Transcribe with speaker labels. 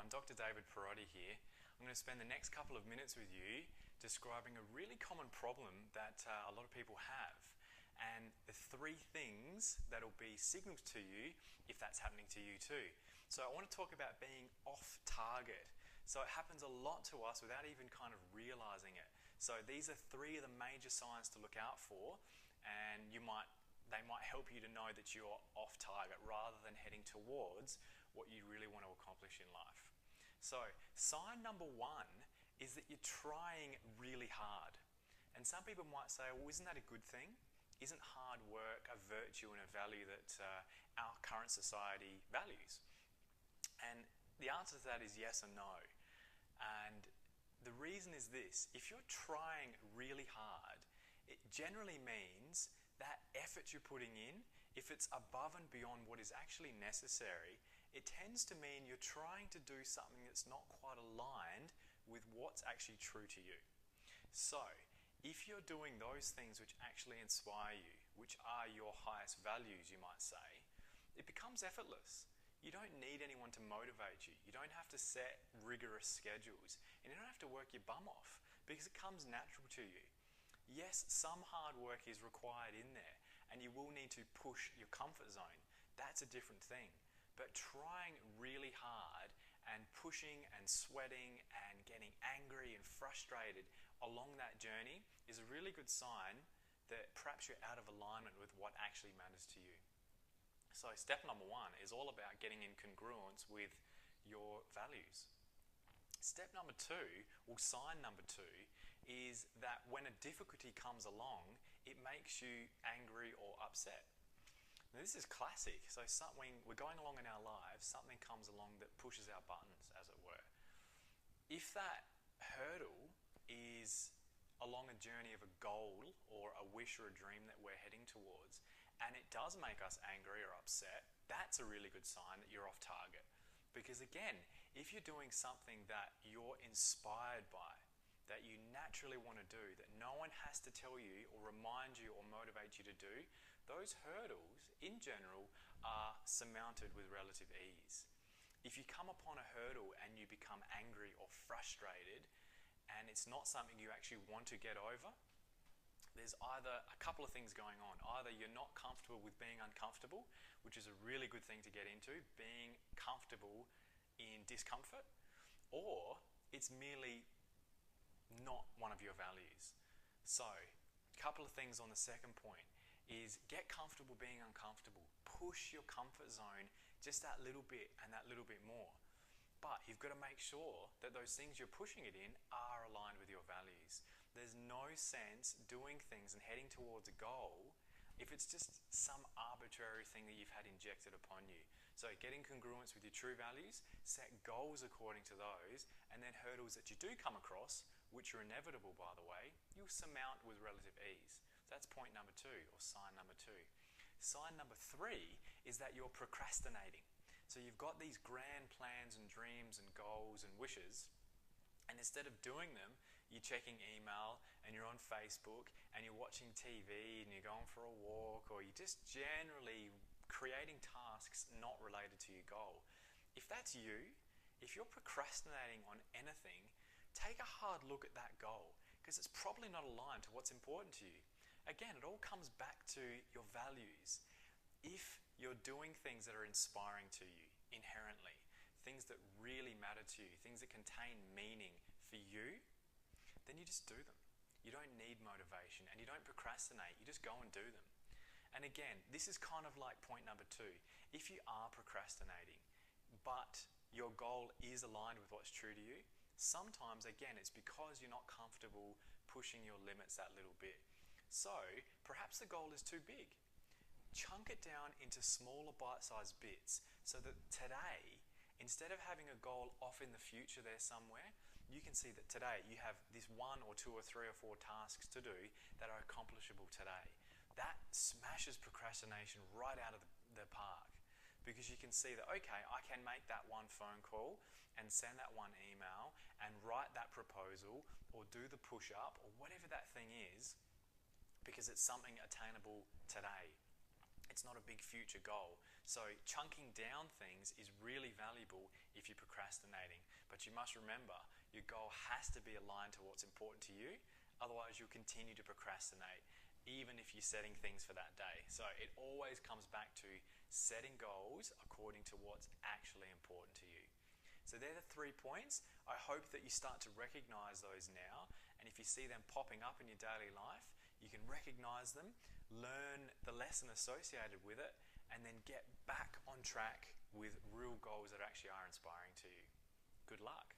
Speaker 1: everyone, Dr. David Perotti here. I'm going to spend the next couple of minutes with you describing a really common problem that a lot of people have, and the three things that'll be signals to you if that's happening to you too. So I want to talk about being off target. So it happens a lot to us without even kind of realizing it. So these are three of the major signs to look out for, and they might help you to know that you're off target rather than heading towards what you really want to accomplish in life. So sign number one is that you're trying really hard. And some people might say, well, isn't that a good thing? Isn't hard work a virtue and a value that our current society values? And the answer to that is yes and no. And the reason is this: if you're trying really hard, it generally means that effort you're putting in, if it's above and beyond what is actually necessary, it tends to mean you're trying to do something that's not quite aligned with what's actually true to you. So, if you're doing those things which actually inspire you, which are your highest values, you might say, it becomes effortless. You don't need anyone to motivate you. You don't have to set rigorous schedules, and you don't have to work your bum off because it comes natural to you. Yes, some hard work is required in there, and you will need to push your comfort zone. That's a different thing. But trying really hard and pushing and sweating and getting angry and frustrated along that journey is a really good sign that perhaps you're out of alignment with what actually matters to you. So step number one is all about getting in congruence with your values. Step number two, or sign number two, is that when a difficulty comes along, it makes you angry or upset. Now this is classic. So when we're going along in our lives, something comes along that pushes our buttons, as it were. If that hurdle is along a journey of a goal or a wish or a dream that we're heading towards, and it does make us angry or upset, that's a really good sign that you're off target. Because again, if you're doing something that you're inspired by, that you naturally want to do, that no one has to tell you or remind you or motivate you to do, those hurdles in general are surmounted with relative ease. If you come upon a hurdle and you become angry or frustrated and it's not something you actually want to get over, there's either a couple of things going on. Either you're not comfortable with being uncomfortable, which is a really good thing to get into, being comfortable in discomfort, or it's merely not one of your values. So, a couple of things on the second point is get comfortable being uncomfortable. Push your comfort zone just that little bit and that little bit more. But you've got to make sure that those things you're pushing it in are aligned with your values. There's no sense doing things and heading towards a goal if it's just some arbitrary thing that you've had injected upon you. So get in congruence with your true values, set goals according to those, and then hurdles that you do come across, which are inevitable by the way, you'll surmount with relative ease. So that's point number two, or sign number two. Sign number three is that you're procrastinating. So you've got these grand plans and dreams and goals and wishes, and instead of doing them, you're checking email and you're on Facebook and you're watching TV and you're going for a walk, or you're just generally creating tasks not related to your goal. If that's you, if you're procrastinating on anything, take a hard look at that goal, because it's probably not aligned to what's important to you. Again, it all comes back to your values. If you're doing things that are inspiring to you inherently, things that really matter to you, things that contain meaning for you, then you just do them. You don't need motivation and you don't procrastinate, you just go and do them. And again, this is kind of like point number two. If you are procrastinating, but your goal is aligned with what's true to you, sometimes, again, it's because you're not comfortable pushing your limits that little bit. So, perhaps the goal is too big. Chunk it down into smaller bite-sized bits so that today, instead of having a goal off in the future there somewhere, you can see that today you have this 1 or 2 or 3 or 4 tasks to do that are accomplishable today. That smashes procrastination right out of the park, because you can see that, okay, I can make that one phone call and send that one email and write that proposal or do the push-up or whatever that thing is, because it's something attainable today. it's not a big future goal. So chunking down things is really valuable if you're procrastinating. But you must remember, your goal has to be aligned to what's important to you. Otherwise, you'll continue to procrastinate, even if you're setting things for that day. So it always comes back to setting goals according to what's actually important to you. So they're the 3 points. I hope that you start to recognize those now. And if you see them popping up in your daily life, you can recognize them, learn the lesson associated with it, and then get back on track with real goals that actually are inspiring to you. Good luck.